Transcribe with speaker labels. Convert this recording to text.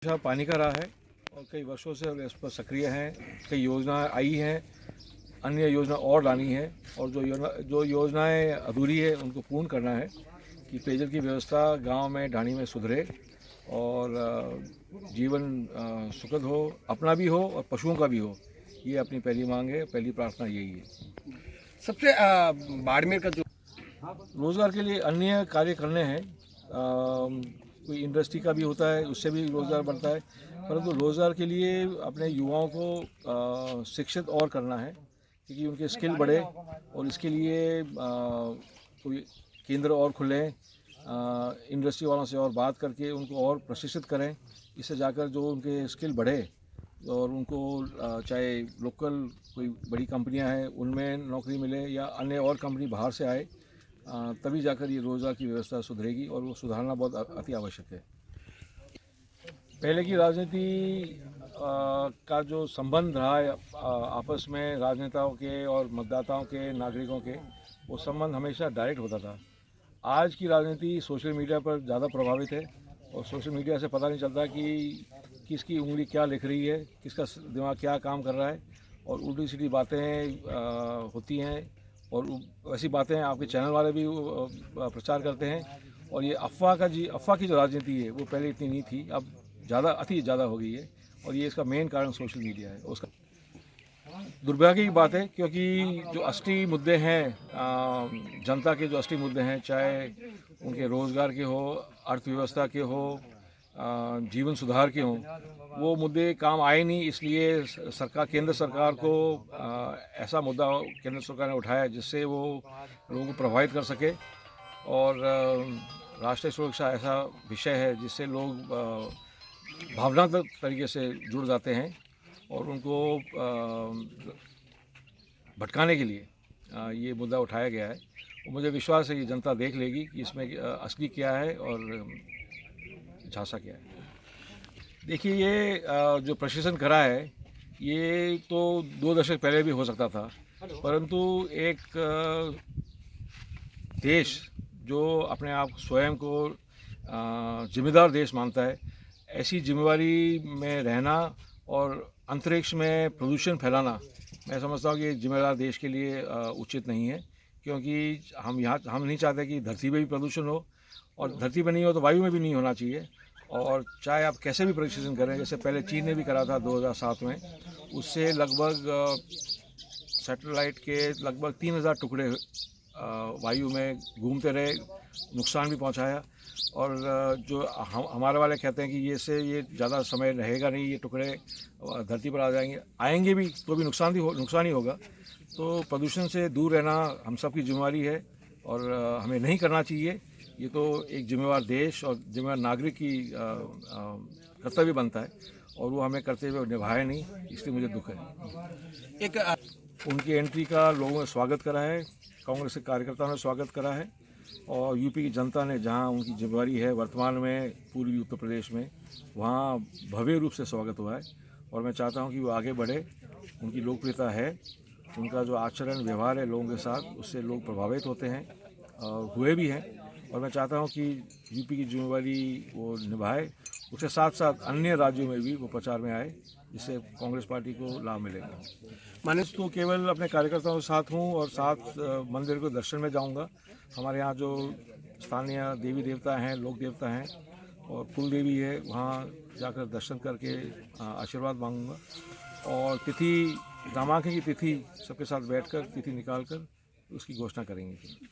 Speaker 1: अच्छा पानी का रहा है और कई वर्षों से इस पर सक्रिय हैं। कई योजनाएं आई हैं, अन्य योजना और लानी है और जो योजनाएं अधूरी है उनको पूर्ण करना है कि पेयजल की व्यवस्था गांव में ढाणी में सुधरे और जीवन सुखद हो, अपना भी हो और पशुओं का भी हो। ये अपनी पहली मांग है, पहली प्रार्थना यही है।
Speaker 2: सबसे बाड़मेर का जो
Speaker 1: रोज़गार के लिए अन्य कार्य करने हैं। कोई इंडस्ट्री का भी होता है, उससे भी रोज़गार बढ़ता है, परंतु रोज़गार के लिए अपने युवाओं को शिक्षित और करना है क्योंकि उनके स्किल बढ़े और इसके लिए कोई केंद्र और खुलें, इंडस्ट्री वालों से और बात करके उनको और प्रशिक्षित करें। इससे जाकर जो उनके स्किल बढ़े और उनको चाहे लोकल कोई बड़ी कंपनियां हैं उनमें नौकरी मिले या अन्य और कंपनी बाहर से आए, तभी जाकर ये रोज़गार की व्यवस्था सुधरेगी और वो सुधारना बहुत अति आवश्यक है। पहले की राजनीति का जो संबंध रहा है आपस में राजनेताओं के और मतदाताओं के, नागरिकों के, वो संबंध हमेशा डायरेक्ट होता था। आज की राजनीति सोशल मीडिया पर ज़्यादा प्रभावित है और सोशल मीडिया से पता नहीं चलता कि किसकी उंगली क्या लिख रही है, किसका दिमाग क्या काम कर रहा है और उल्टी सीधी बातें होती हैं और वैसी बातें आपके चैनल वाले भी प्रचार करते हैं। और ये अफवाह की जो राजनीति है वो पहले इतनी नहीं थी, अब अति ज़्यादा हो गई है और ये इसका मेन कारण सोशल मीडिया है। उसका दुर्भाग्य की बात है क्योंकि जो असली मुद्दे हैं, जनता के जो असली मुद्दे हैं, चाहे उनके रोज़गार के हो, अर्थव्यवस्था के हो, जीवन सुधार के हों, वो मुद्दे काम आए नहीं। इसलिए केंद्र सरकार को ऐसा मुद्दा केंद्र सरकार ने उठाया जिससे वो लोगों को प्रभावित कर सके और राष्ट्रीय सुरक्षा ऐसा विषय है जिससे लोग भावनात्मक तरीके से जुड़ जाते हैं और उनको भटकाने के लिए ये मुद्दा उठाया गया है। और मुझे विश्वास है कि जनता देख लेगी कि इसमें असली क्या है और झांसा क्या है। देखिए, ये जो प्रशासन करा है ये तो 2 दशक पहले भी हो सकता था, परंतु एक देश जो अपने आप स्वयं को जिम्मेदार देश मानता है, ऐसी जिम्मेवारी में रहना और अंतरिक्ष में प्रदूषण फैलाना, मैं समझता हूँ कि जिम्मेदार देश के लिए उचित नहीं है क्योंकि हम नहीं चाहते कि धरती पे भी प्रदूषण हो और धरती पे नहीं हो तो वायु में भी नहीं होना चाहिए। और चाहे आप कैसे भी प्रदूषण करें, जैसे पहले चीन ने भी करा था 2007 में, उससे लगभग सैटेलाइट के लगभग 3000 टुकड़े वायु में घूमते रहे, नुकसान भी पहुंचाया। और जो हमारे वाले कहते हैं कि ये ज़्यादा समय रहेगा नहीं, ये टुकड़े धरती पर आएंगे भी तो भी नुकसान ही होगा। तो प्रदूषण से दूर रहना हम सब की जिम्मेवारी है और हमें नहीं करना चाहिए। ये तो एक जिम्मेवार देश और जिम्मेवार नागरिक की कर्तव्य बनता है और वो हमें करते हुए निभाए नहीं, इसलिए मुझे दुख है। उनकी एंट्री का लोगों ने स्वागत करा है, कांग्रेस के कार्यकर्ताओं ने स्वागत करा है और यूपी की जनता ने, जहां उनकी जिम्मेवारी है वर्तमान में पूर्वी उत्तर प्रदेश में, वहां भव्य रूप से स्वागत हुआ है और मैं चाहता हूं कि वो आगे बढ़े। उनकी लोकप्रियता है, उनका जो आचरण व्यवहार है लोगों के साथ, उससे लोग प्रभावित होते हैं और हुए भी हैं और मैं चाहता हूं कि यूपी की जिम्मेवारी वो निभाए, उसके साथ साथ अन्य राज्यों में भी वो प्रचार में आए जिससे कांग्रेस पार्टी को लाभ मिलेगा। मैंने तो केवल अपने कार्यकर्ताओं के साथ हूँ और साथ मंदिर को दर्शन में जाऊँगा। हमारे यहाँ जो स्थानीय देवी देवता हैं, लोक देवता हैं और कुल देवी है, वहाँ जाकर दर्शन करके आशीर्वाद मांगूंगा और नामांकन की तिथि सबके साथ बैठकर तिथि निकाल कर उसकी घोषणा करेंगे।